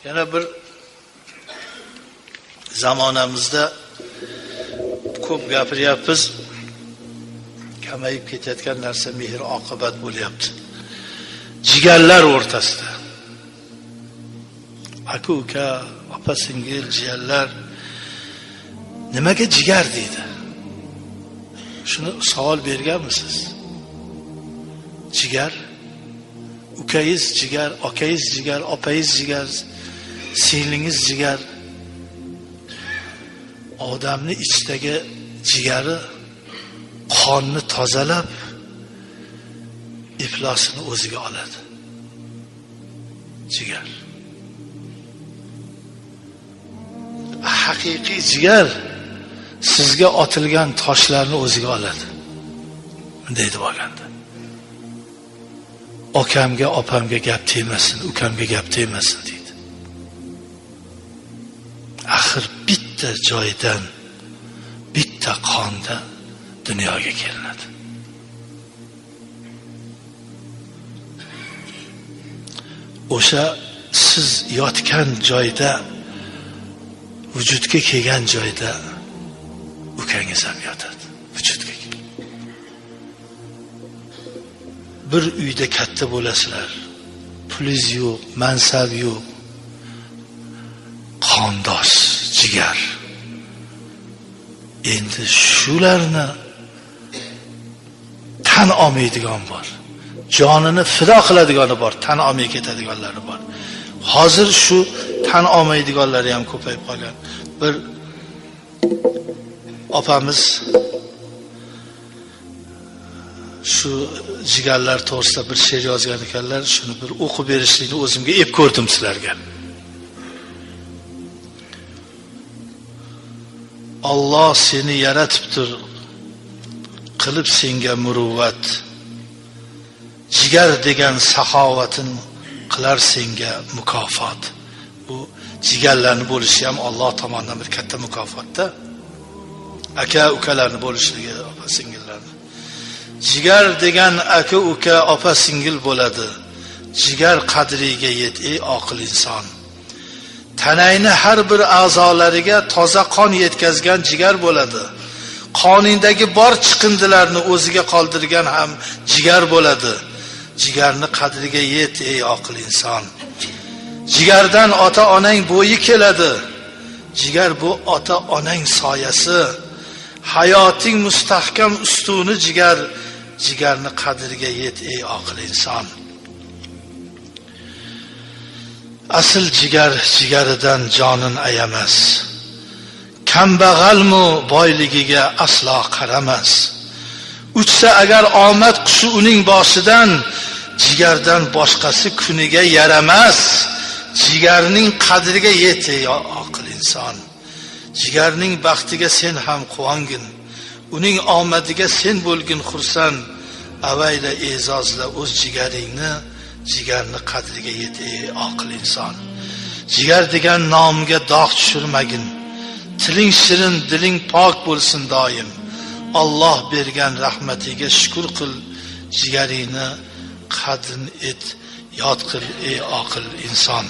Yana bir zamonamizda ko'p gapiryapmiz. Kamayib ketayotgan narsa mehr oqibat bo'lyapti. Jigarlar o'rtasida. Aka uka, opa singil, jigarlar nimaga jigar deydi? Shuni savol berganmisiz? Jigar, ukangiz jigar, okangiz jigar, opangiz jigar, singlingiz jigar. Odamning ichidagi jigari qonni tozalab iflosini o'ziga oladi. Jigar. Haqiqiy jigar sizga otilgan toshlarni o'ziga oladi. Deydi bo'lganda. Okamga, opamga gap tegmasin, ukamga gap tegmasin deydi. Axir bitta joydan, bitta qonda dunyoga kelinadi. O'sha siz yotgan joyda, vujudga kelgan joyda ukangiz ham yotadi. Vujudga. Bir uyda katta bo'lasizlar. Pulingiz yo'q, mansab yo'q. Qondosh, jigar. Endi shularni tan olmaydigan bor. Jonini fido qiladigani bor, tan olmay ketadiganlari bor. Hozir shu tan olmaydiganlari ham ko'payib qolgan. Bir opamiz shu jigarlar to'g'risida bir she'r yozgan ekanlar. Shuni bir o'qib berishlikni o'zimga ep ko'rdim sizlarga. Allah seni yaratibdir, qilib senga muruvvat. Jigar degan saxovatin qilar senga mukofot. Bu jigarlarni bo'lishi ham Alloh tomonidan bir katta mukofotda. Aka ukalarni bo'lishligi, opa singillarni. Jigar degan aka uka, opa singil bo'ladi. Jigar qadriga yet ey oqil inson. Tanayni har bir a'zolariga toza qon yetkazgan jigar bo'ladi. Qoningdagi bor chiqindilarni o'ziga qoldirgan ham jigar bo'ladi. Jigarni qadriga yet ey oqil inson. Jigardan ota-onang bo'yi keladi. Jigar bu ota-onang soyasi. Hayoting mustahkam ustuni jigar. Jigarni qadriga yet ey oqil inson. Asl jigar jigaridan jonin ayamas. Kambag'almu boyligiga aslo qaramas. Uchsa agar omad qushi uning boshidan, jigardan boshqasi kuniga yaramas. Jigarning qadriga yet ey oqil inson. Jigarning baxtiga sen ham quvongin. Uning omadiga sen bo'lgin xursand. Avayla e'zozla o'z jigaringni. Jigarni qadriga yet ey oqil inson. Jigar degan nomga dog' tushirmagin. Tiling shirin, diling pok bo'lsin doim. Alloh bergan rahmatiga shukr qil. Jigaringni qadrin et, yod qil ey oqil inson.